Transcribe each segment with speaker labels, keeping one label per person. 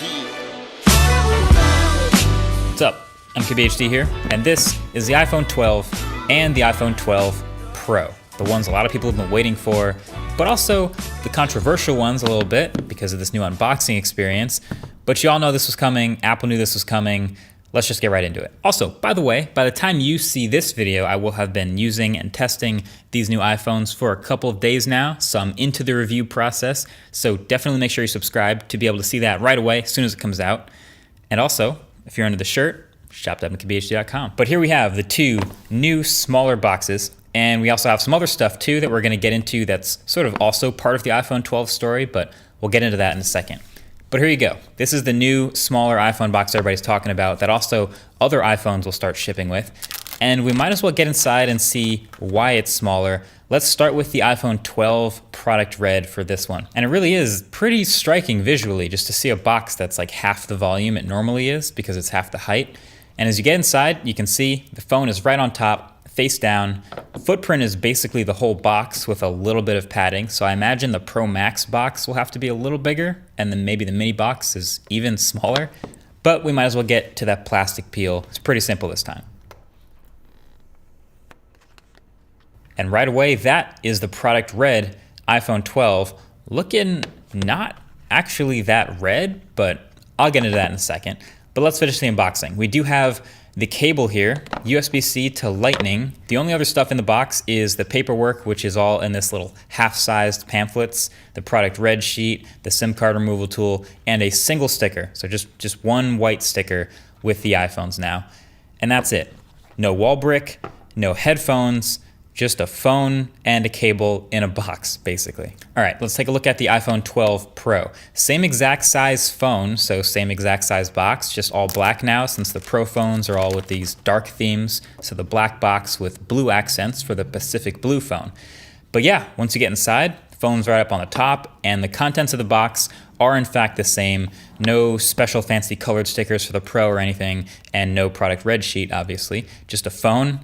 Speaker 1: What's up? I'm KBHD here, and this is the iPhone 12 and the iPhone 12 Pro. The ones a lot of people have been waiting for, but also the controversial ones a little bit because of this new unboxing experience. But you all know this was coming, Apple knew this was coming. Let's just get right into it. Also, by the way, by the time you see this video, I will have been using and testing these new iPhones for a couple of days now, so I'm into the review process. So definitely make sure you subscribe to be able to see that right away as soon as it comes out. And also, if you're under the shirt, shop.mkbhd.com. But here we have the two new smaller boxes, and we also have some other stuff too that we're gonna get into that's sort of also part of the iPhone 12 story, but we'll get into that in a second. But here you go. This is the new smaller iPhone box everybody's talking about that also other iPhones will start shipping with. And we might as well get inside and see why it's smaller. Let's start with the iPhone 12 product red for this one. And it really is pretty striking visually just to see a box that's like half the volume it normally is because it's half the height. And as you get inside, you can see the phone is right on top, face down. The footprint is basically the whole box with a little bit of padding. So I imagine the Pro Max box will have to be a little bigger, and then maybe the mini box is even smaller. But we might as well get to that plastic peel. It's pretty simple this time. And right away, that is the product red iPhone 12. Looking not actually that red, but I'll get into that in a second. But let's finish the unboxing. We do have the cable here, USB-C to Lightning. The only other stuff in the box is the paperwork, which is all in this little half-sized pamphlets, the product red sheet, the SIM card removal tool, and a single sticker. So just one white sticker with the iPhones now. And that's it. No wall brick, no headphones, just a phone and a cable in a box, basically. All right, let's take a look at the iPhone 12 Pro. Same exact size phone, so same exact size box, just all black now since the Pro phones are all with these dark themes. So the black box with blue accents for the Pacific Blue phone. But yeah, once you get inside, the phone's right up on the top, and the contents of the box are in fact the same. No special fancy colored stickers for the Pro or anything, and no product red sheet, obviously. Just a phone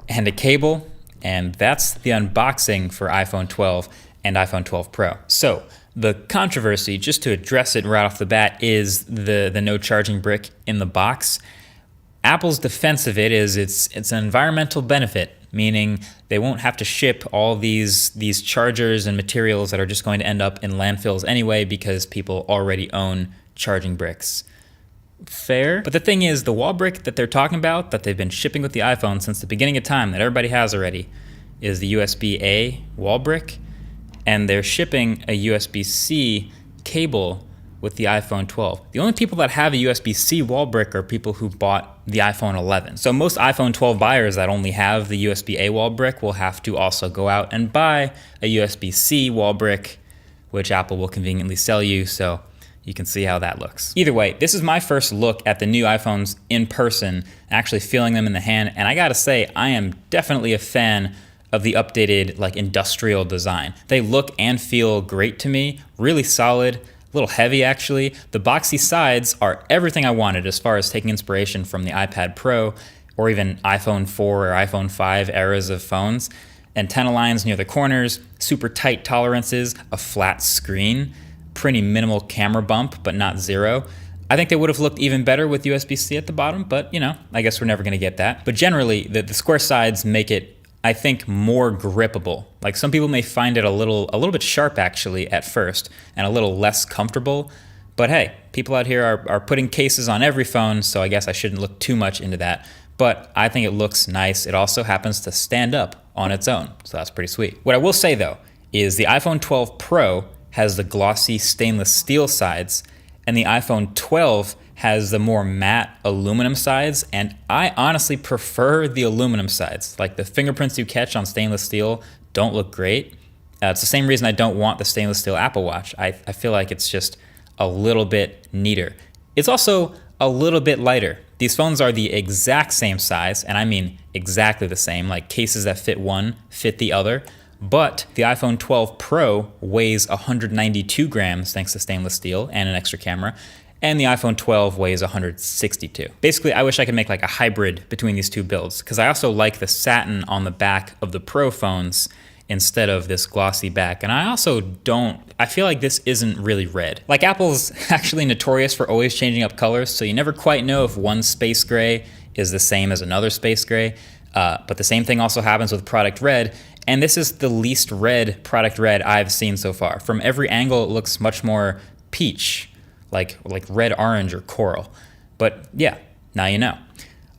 Speaker 1: and a cable. And that's the unboxing for iPhone 12 and iPhone 12 Pro. So the controversy, just to address it right off the bat, is the no charging brick in the box. Apple's defense of it is it's an environmental benefit, meaning they won't have to ship all these chargers and materials that are just going to end up in landfills anyway because people already own charging bricks. Fair. But the thing is, the wall brick that they're talking about, that they've been shipping with the iPhone since the beginning of time, that everybody has already, is the USB-A wall brick, and they're shipping a USB-C cable with the iPhone 12. The only people that have a USB-C wall brick are people who bought the iPhone 11. So most iPhone 12 buyers that only have the USB-A wall brick will have to also go out and buy a USB-C wall brick, which Apple will conveniently sell you, so you can see how that looks. Either way, this is my first look at the new iPhones in person, actually feeling them in the hand, and I gotta say, I am definitely a fan of the updated like industrial design. They look and feel great to me, really solid, a little heavy actually. The boxy sides are everything I wanted as far as taking inspiration from the iPad Pro or even iPhone 4 or iPhone 5 eras of phones. Antenna lines near the corners, super tight tolerances, a flat screen, pretty minimal camera bump, but not zero. I think they would have looked even better with USB-C at the bottom, but you know, I guess we're never gonna get that. But generally, the square sides make it, I think, more grippable. Like some people may find it a little bit sharp actually at first, and a little less comfortable. But hey, people out here are putting cases on every phone, so I guess I shouldn't look too much into that. But I think it looks nice. It also happens to stand up on its own, so that's pretty sweet. What I will say though, is the iPhone 12 Pro has the glossy stainless steel sides, and the iPhone 12 has the more matte aluminum sides, and I honestly prefer the aluminum sides. Like the fingerprints you catch on stainless steel don't look great. It's the same reason I don't want the stainless steel Apple Watch. I feel like it's just a little bit neater. It's also a little bit lighter. These phones are the exact same size, and I mean exactly the same, like cases that fit one fit the other. But the iPhone 12 Pro weighs 192 grams thanks to stainless steel and an extra camera, and the iPhone 12 weighs 162. Basically, I wish I could make like a hybrid between these two builds, because I also like the satin on the back of the Pro phones. instead of this glossy back. And I feel like this isn't really red. Like, Apple's actually notorious for always changing up colors, so you never quite know if one space gray is the same as another space gray. But the same thing also happens with product red, and this is the least red product red I've seen so far. From every angle, it looks much more peach, like red, orange, or coral. But yeah, now you know.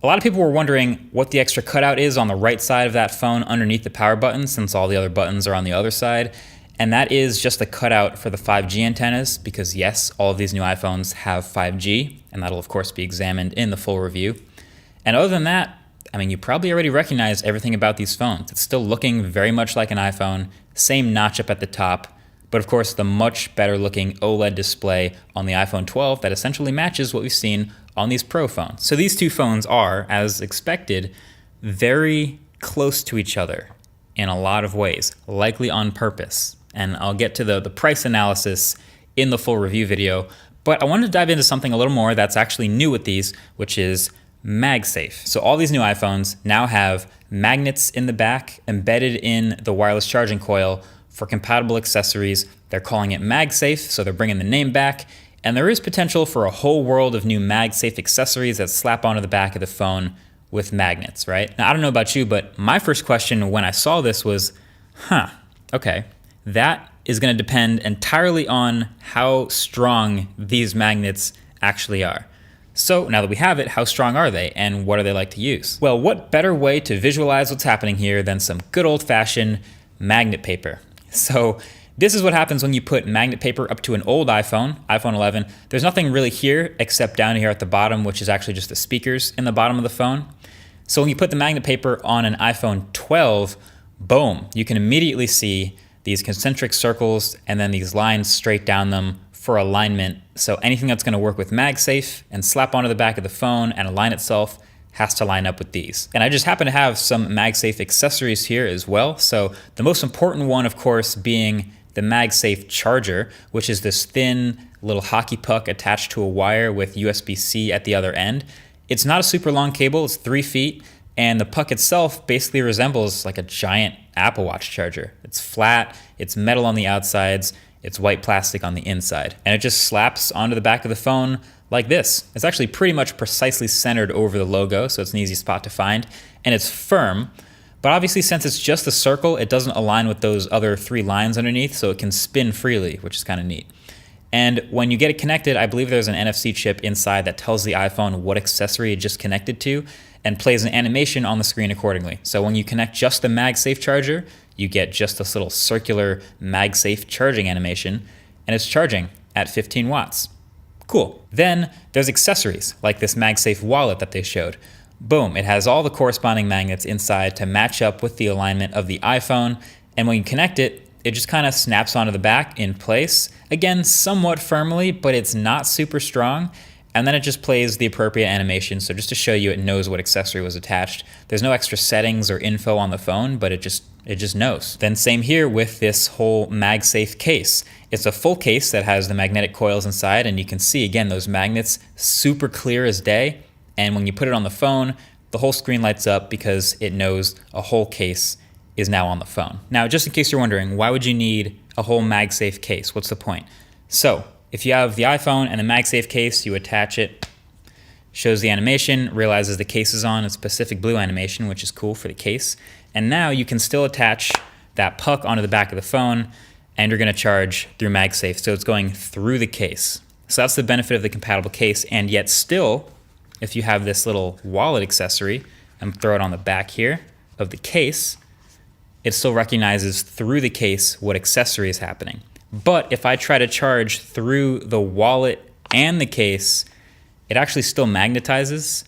Speaker 1: A lot of people were wondering what the extra cutout is on the right side of that phone underneath the power button, since all the other buttons are on the other side. And that is just a cutout for the 5G antennas, because yes, all of these new iPhones have 5G, and that'll of course be examined in the full review. And other than that, I mean, you probably already recognize everything about these phones. It's still looking very much like an iPhone, same notch up at the top, but of course the much better looking OLED display on the iPhone 12 that essentially matches what we've seen on these Pro phones. So these two phones are, as expected, very close to each other in a lot of ways, likely on purpose. And I'll get to the price analysis in the full review video, but I wanted to dive into something a little more that's actually new with these, which is MagSafe. So all these new iPhones now have magnets in the back embedded in the wireless charging coil for compatible accessories. They're calling it MagSafe, so they're bringing the name back. And there is potential for a whole world of new MagSafe accessories that slap onto the back of the phone with magnets, right? Now, I don't know about you, but my first question when I saw this was, okay, that is going to depend entirely on how strong these magnets actually are. So now that we have it, how strong are they and what are they like to use? Well, what better way to visualize what's happening here than some good old-fashioned magnet paper? So this is what happens when you put magnet paper up to an old iPhone 11. There's nothing really here except down here at the bottom, which is actually just the speakers in the bottom of the phone. So when you put the magnet paper on an iPhone 12, boom, you can immediately see these concentric circles and then these lines straight down them for alignment. So anything that's going to work with MagSafe and slap onto the back of the phone and align itself has to line up with these. And I just happen to have some MagSafe accessories here as well. So the most important one, of course, being the MagSafe charger, which is this thin little hockey puck attached to a wire with USB-C at the other end. It's not a super long cable, it's 3 feet, and the puck itself basically resembles like a giant Apple Watch charger. It's flat, it's metal on the outsides, it's white plastic on the inside, and it just slaps onto the back of the phone like this. It's actually pretty much precisely centered over the logo, so it's an easy spot to find, and it's firm, but obviously since it's just a circle, it doesn't align with those other 3 lines underneath, so it can spin freely, which is kind of neat. And when you get it connected, I believe there's an NFC chip inside that tells the iPhone what accessory it just connected to and plays an animation on the screen accordingly. So when you connect just the MagSafe charger, you get just this little circular MagSafe charging animation, and it's charging at 15 watts. Cool. Then there's accessories, like this MagSafe wallet that they showed. Boom, it has all the corresponding magnets inside to match up with the alignment of the iPhone, and when you connect it, it just kind of snaps onto the back in place. Again, somewhat firmly, but it's not super strong. And then it just plays the appropriate animation. So just to show you it knows what accessory was attached. There's no extra settings or info on the phone, but it just knows. Then same here with this whole MagSafe case. It's a full case that has the magnetic coils inside, and you can see again those magnets super clear as day. And when you put it on the phone, the whole screen lights up because it knows a whole case is now on the phone. Now, just in case you're wondering, why would you need a whole MagSafe case? What's the point? So if you have the iPhone and the MagSafe case, you attach it, shows the animation, realizes the case is on, a specific blue animation, which is cool for the case. And now you can still attach that puck onto the back of the phone, and you're gonna charge through MagSafe. So it's going through the case. So that's the benefit of the compatible case, and yet still, if you have this little wallet accessory, and throw it on the back here of the case, it still recognizes through the case what accessory is happening. But if I try to charge through the wallet and the case, it actually still magnetizes,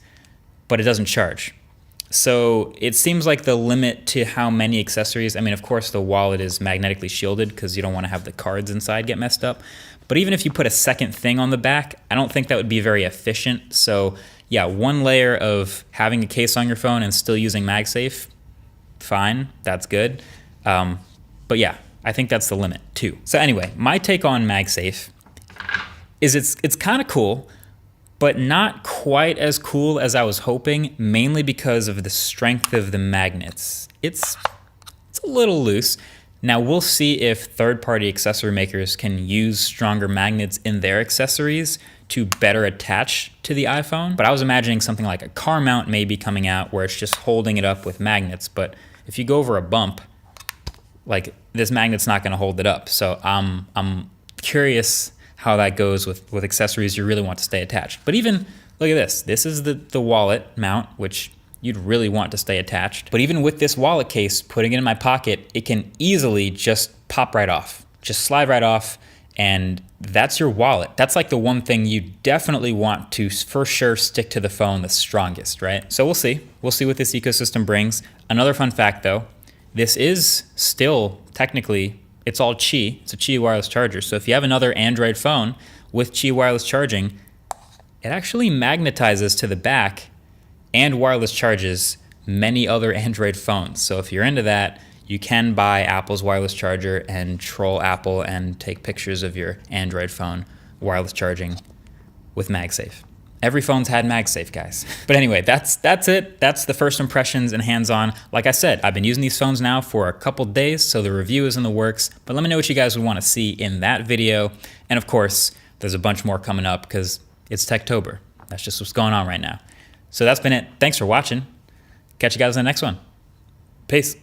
Speaker 1: but it doesn't charge. So it seems like the limit to how many accessories, I mean, of course the wallet is magnetically shielded because you don't want to have the cards inside get messed up. But even if you put a second thing on the back, I don't think that would be very efficient. So yeah, one layer of having a case on your phone and still using MagSafe, fine, that's good. But yeah, I think that's the limit too. So anyway, my take on MagSafe is it's kind of cool, but not quite as cool as I was hoping, mainly because of the strength of the magnets. It's a little loose. Now we'll see if third-party accessory makers can use stronger magnets in their accessories to better attach to the iPhone. But I was imagining something like a car mount may be coming out where it's just holding it up with magnets. But if you go over a bump, like this magnet's not gonna hold it up. So I'm curious how that goes with accessories you really want to stay attached. But even, look at this. This is the wallet mount, which you'd really want to stay attached. But even with this wallet case, putting it in my pocket, it can easily just pop right off. Just slide right off, and that's your wallet. That's like the one thing you definitely want to for sure stick to the phone the strongest, right? So we'll see. We'll see what this ecosystem brings. Another fun fact though, this is still technically, it's all Qi. It's a Qi wireless charger. So if you have another Android phone with Qi wireless charging, it actually magnetizes to the back and wireless charges many other Android phones. So if you're into that, you can buy Apple's wireless charger and troll Apple and take pictures of your Android phone wireless charging with MagSafe. Every phone's had MagSafe, guys. But anyway, that's it. That's the first impressions and hands-on. Like I said, I've been using these phones now for a couple days, so the review is in the works. But let me know what you guys would want to see in that video. And of course, there's a bunch more coming up because it's Techtober. That's just what's going on right now. So that's been it. Thanks for watching. Catch you guys in the next one. Peace.